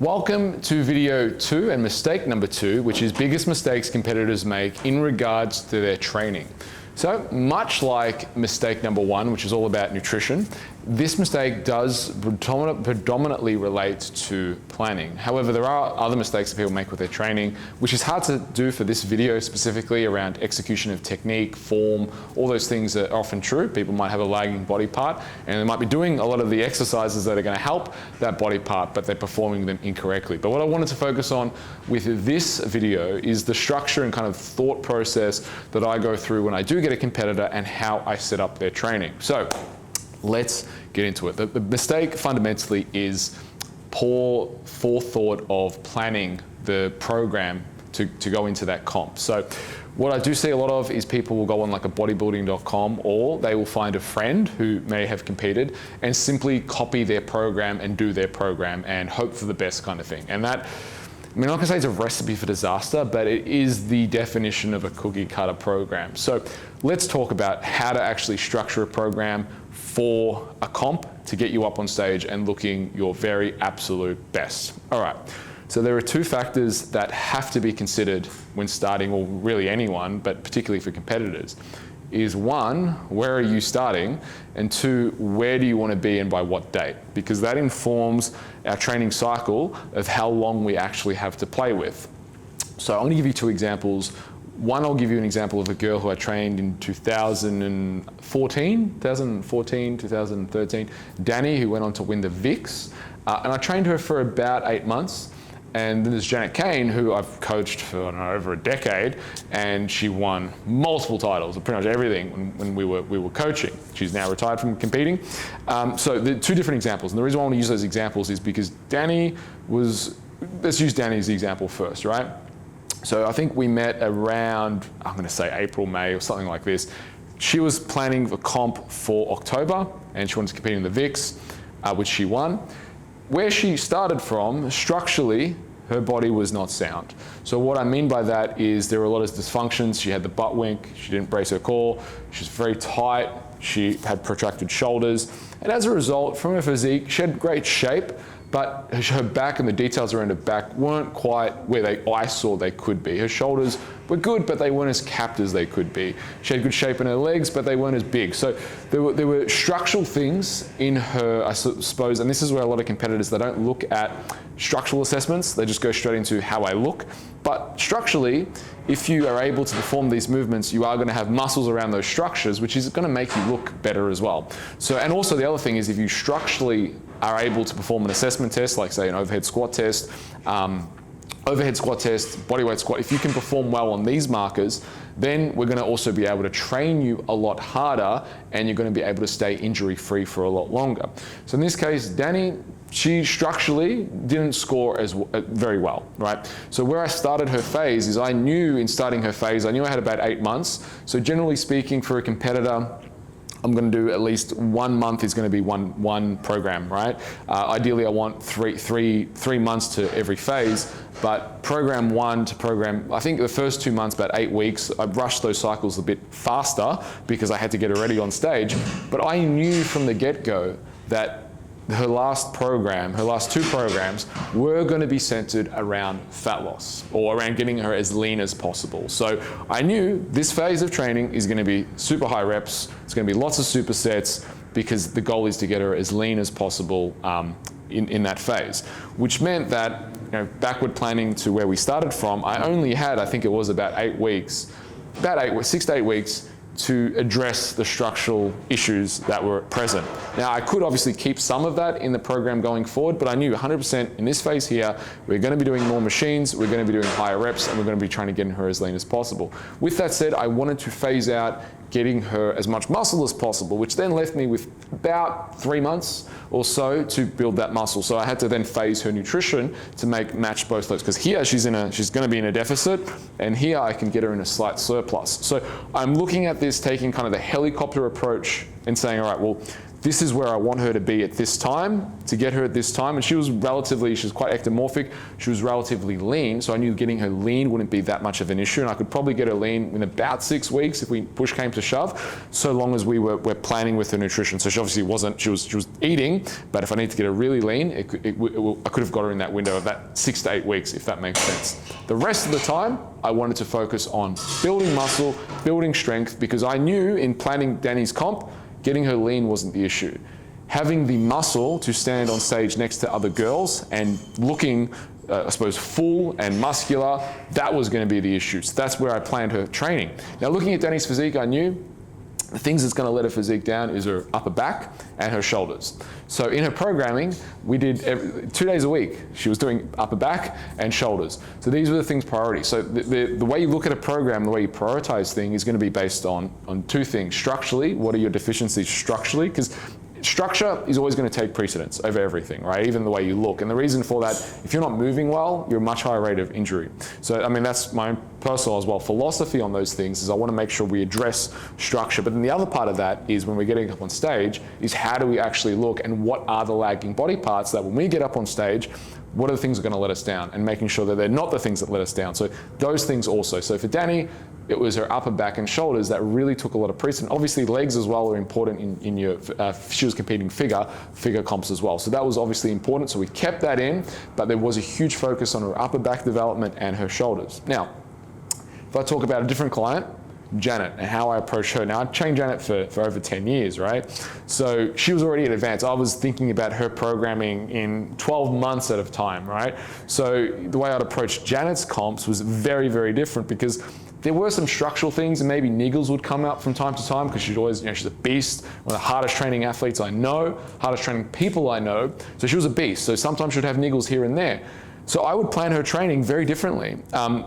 Welcome to video 2 and mistake number 2, which is biggest mistakes competitors make in regards to their training. So much like mistake number 1, which is all about nutrition, this mistake does predominantly relate to planning. However, there are other mistakes that people make with their training, which is hard to do for this video specifically around execution of technique, form, all those things are often true. People might have a lagging body part and they might be doing a lot of the exercises that are going to help that body part, but they're performing them incorrectly. But what I wanted to focus on with this video is the structure and kind of thought process that I go through when I do get a competitor and how I set up their training. So let's get into it. The mistake fundamentally is poor forethought of planning the program to go into that comp. So what I do see a lot of is people will go on like a bodybuilding.com, or they will find a friend who may have competed and simply copy their program and do their program and hope for the best kind of thing. And that, I mean, I'm not gonna say it's a recipe for disaster, but it is the definition of a cookie cutter program. So let's talk about how to actually structure a program for a comp to get you up on stage and looking your very absolute best. All right, so there are 2 factors that have to be considered when starting, or really anyone, but particularly for competitors, is 1, where are you starting? And 2, where do you want to be and by what date? Because that informs our training cycle of how long we actually have to play with. So I'm going to give you 2 examples. One, I'll give you an example of a girl who I trained in 2013, 2013, Danny, who went on to win the VIX. And I trained her for about 8 months. And then there's Janet Kane, who I've coached for, I don't know, over a decade, and she won multiple titles, pretty much everything when we were coaching. She's now retired from competing. So the 2 different examples, and the reason why I want to use those examples is because Danny was, let's use Danny's example first, right? So I think we met around, I'm going to say April, May, or something like this. She was planning the comp for October, and she wanted to compete in the VIX, which she won. Where she started from, structurally, her body was not sound. So what I mean by that is there were a lot of dysfunctions. She had the butt wink, she didn't brace her core, she was very tight, she had protracted shoulders, and as a result, from her physique, she had great shape, but her back and the details around her back weren't quite where I saw they could be. Her shoulders were good, but they weren't as capped as they could be. She had good shape in her legs, but they weren't as big. So there were structural things in her, I suppose, and this is where a lot of competitors, they don't look at structural assessments, they just go straight into how I look. But structurally, if you are able to perform these movements, you are going to have muscles around those structures, which is going to make you look better as well. So, and also the other thing is if you structurally are able to perform an assessment test, like say an overhead squat test, bodyweight squat, if you can perform well on these markers, then we're going to also be able to train you a lot harder and you're going to be able to stay injury free for a lot longer. So in this case, Danny, she structurally didn't score as very well, right? So where I started her phase is I knew in starting her phase, I knew I had about 8 months. So generally speaking, for a competitor, I'm going to do at least 1 month is going to be one program, right? Ideally, I want three months to every phase, but program 1 to program, I think the first 2 months, about 8 weeks, I rushed those cycles a bit faster because I had to get her ready on stage. But I knew from the get-go that her last 2 programs were going to be centered around fat loss or around getting her as lean as possible. So I knew this phase of training is going to be super high reps. It's going to be lots of supersets because the goal is to get her as lean as possible in that phase, which meant that, you know, backward planning to where we started from, I only had, I think it was about 8 weeks, 6 to 8 weeks to address the structural issues that were present. Now, I could obviously keep some of that in the program going forward, but I knew 100% in this phase here, we're going to be doing more machines, we're going to be doing higher reps, and we're going to be trying to get her as lean as possible. With that said, I wanted to phase out getting her as much muscle as possible, which then left me with about 3 months or so to build that muscle. So I had to then phase her nutrition to match both those, because here she's going to be in a deficit, and here I can get her in a slight surplus. So I'm looking at this, taking kind of the helicopter approach and saying, all right, well, this is where I want her to be at this time, to get her at this time. And she was quite ectomorphic. She was relatively lean, so I knew getting her lean wouldn't be that much of an issue. And I could probably get her lean in about 6 weeks if push came to shove, so long as we're planning with her nutrition. So she obviously she was eating, but if I need to get her really lean, I could have got her in that window of that 6 to 8 weeks, if that makes sense. The rest of the time, I wanted to focus on building muscle, building strength, because I knew in planning Danny's comp, getting her lean wasn't the issue. Having the muscle to stand on stage next to other girls and looking, I suppose, full and muscular, that was going to be the issue. So that's where I planned her training. Now, looking at Danny's physique, I knew the things that's going to let her physique down is her upper back and her shoulders. So in her programming, we did 2 days a week. She was doing upper back and shoulders. So these were the things priority. So the way you look at a program, the way you prioritize things is going to be based on 2 things. Structurally, what are your deficiencies structurally? Because structure is always going to take precedence over everything, right? Even the way you look. And the reason for that, if you're not moving well, you're a much higher rate of injury. So, I mean, that's my personal as well philosophy on those things, is I want to make sure we address structure. But then the other part of that is when we're getting up on stage is how do we actually look and what are the lagging body parts that when we get up on stage, what are the things that are going to let us down, and making sure that they're not the things that let us down. So those things also. So for Danny, it was her upper back and shoulders that really took a lot of precedence. Obviously legs as well are important in your, she was competing figure comps as well. So that was obviously important. So we kept that in, but there was a huge focus on her upper back development and her shoulders. Now, if I talk about a different client, Janet, and how I approach her. Now, I've trained Janet for over 10 years, right? So she was already in advance. I was thinking about her programming in 12 months at a time, right? So the way I'd approach Janet's comps was very, very different, because there were some structural things, and maybe niggles would come up from time to time, because she's always, she's a beast, one of the hardest training athletes I know, hardest training people I know. So she was a beast. So sometimes she'd have niggles here and there. So I would plan her training very differently.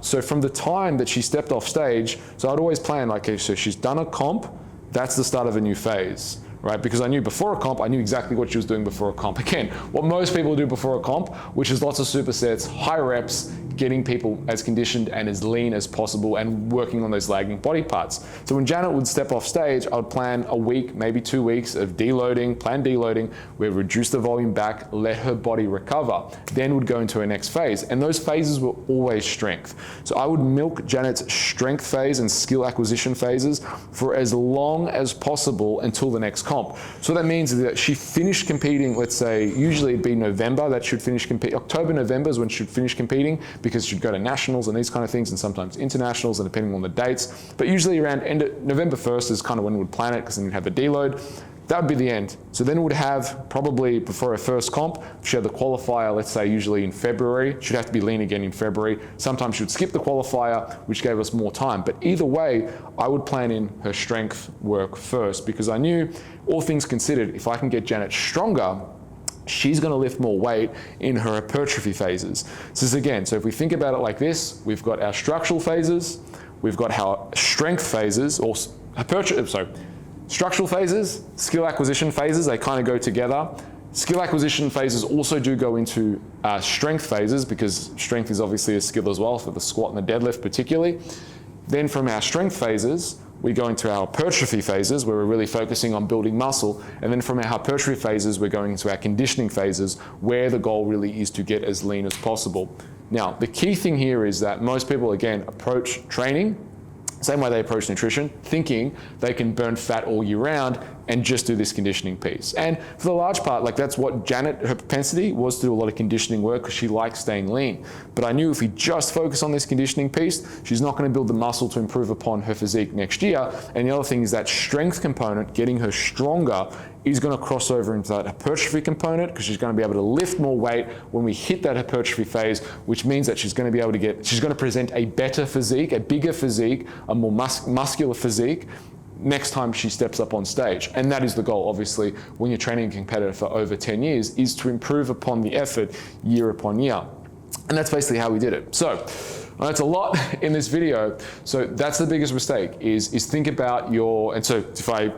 So from the time that she stepped off stage, so I'd always plan like, okay, so she's done a comp, that's the start of a new phase, right? Because I knew before a comp, I knew exactly what she was doing before a comp. Again, what most people do before a comp, which is lots of supersets, high reps, getting people as conditioned and as lean as possible and working on those lagging body parts. So when Janet would step off stage, I would plan a week, maybe 2 weeks of deloading, planned deloading, where we reduce the volume back, let her body recover, then would go into her next phase. And those phases were always strength. So I would milk Janet's strength phase and skill acquisition phases for as long as possible until the next comp. So that means that she finished competing, let's say, usually it'd be November that should finish competing, October, November is when she'd finish competing, because she'd go to nationals and these kind of things, and sometimes internationals, and depending on the dates. But usually around November 1st is kind of when we would plan it, because then you'd have a deload. That would be the end. So then we'd have, probably before her first comp, she had the qualifier, let's say usually in February. She'd have to be lean again in February. Sometimes she would skip the qualifier, which gave us more time. But either way, I would plan in her strength work first, because I knew, all things considered, if I can get Janet stronger, she's going to lift more weight in her hypertrophy phases. So this again, so if we think about it like this, we've got our structural phases, we've got our strength phases, or structural phases, skill acquisition phases, they kind of go together. Skill acquisition phases also do go into strength phases, because strength is obviously a skill as well, for the squat and the deadlift particularly. Then from our strength phases, we go into our hypertrophy phases, where we're really focusing on building muscle. And then from our hypertrophy phases, we're going into our conditioning phases, where the goal really is to get as lean as possible. Now, the key thing here is that most people, again, approach training same way they approach nutrition, thinking they can burn fat all year round and just do this conditioning piece. And for the large part, like that's what Janet, her propensity was to do a lot of conditioning work, because she likes staying lean. But I knew if we just focus on this conditioning piece, she's not going to build the muscle to improve upon her physique next year. And the other thing is that strength component, getting her stronger, is going to cross over into that hypertrophy component, because she's going to be able to lift more weight when we hit that hypertrophy phase, which means that she's going to be able to she's going to present a better physique, a bigger physique, a more muscular physique next time she steps up on stage. And that is the goal, obviously, when you're training a competitor for over 10 years, is to improve upon the effort year upon year. And that's basically how we did it. So that's a lot in this video. So that's the biggest mistake, is think about your, and so if I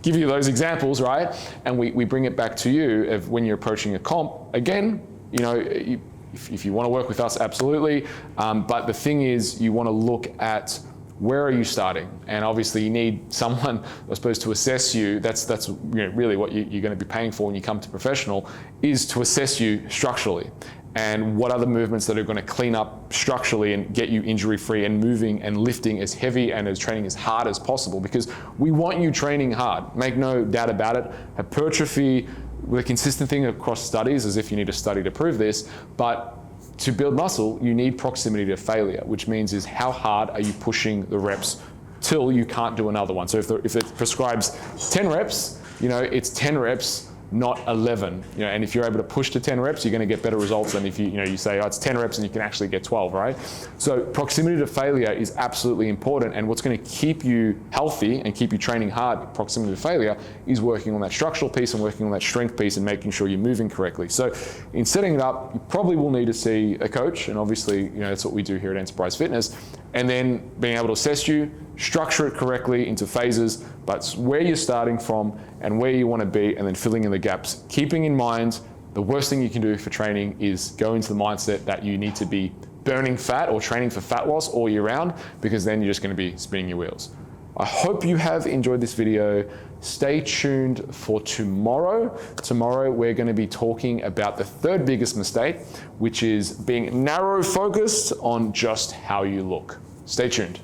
give you those examples, right, and we bring it back to you of when you're approaching a comp, again, you know, if you want to work with us, absolutely. But the thing is, you want to look at where are you starting? And obviously you need someone, I suppose, to assess you. That's really what you're going to be paying for when you come to professional, is to assess you structurally. And what are the movements that are going to clean up structurally and get you injury free and moving and lifting as heavy and as training as hard as possible, because we want you training hard. Make no doubt about it. Hypertrophy, the consistent thing across studies, as if you need a study to prove this, but to build muscle, you need proximity to failure, which means is how hard are you pushing the reps till you can't do another one. So if it prescribes 10 reps, it's 10 reps, not 11. And if you're able to push to 10 reps, you're going to get better results than if you say, oh, it's 10 reps and you can actually get 12, right? So proximity to failure is absolutely important, and what's going to keep you healthy and keep you training hard, proximity to failure, is working on that structural piece and working on that strength piece and making sure you're moving correctly. So in setting it up, you probably will need to see a coach, and obviously, that's what we do here at Enterprise Fitness, and then being able to assess you, structure it correctly into phases, but where you're starting from and where you want to be, and then filling in the gaps. Keeping in mind, the worst thing you can do for training is go into the mindset that you need to be burning fat or training for fat loss all year round, because then you're just going to be spinning your wheels. I hope you have enjoyed this video. Stay tuned for tomorrow. Tomorrow we're going to be talking about the third biggest mistake, which is being narrow focused on just how you look. Stay tuned.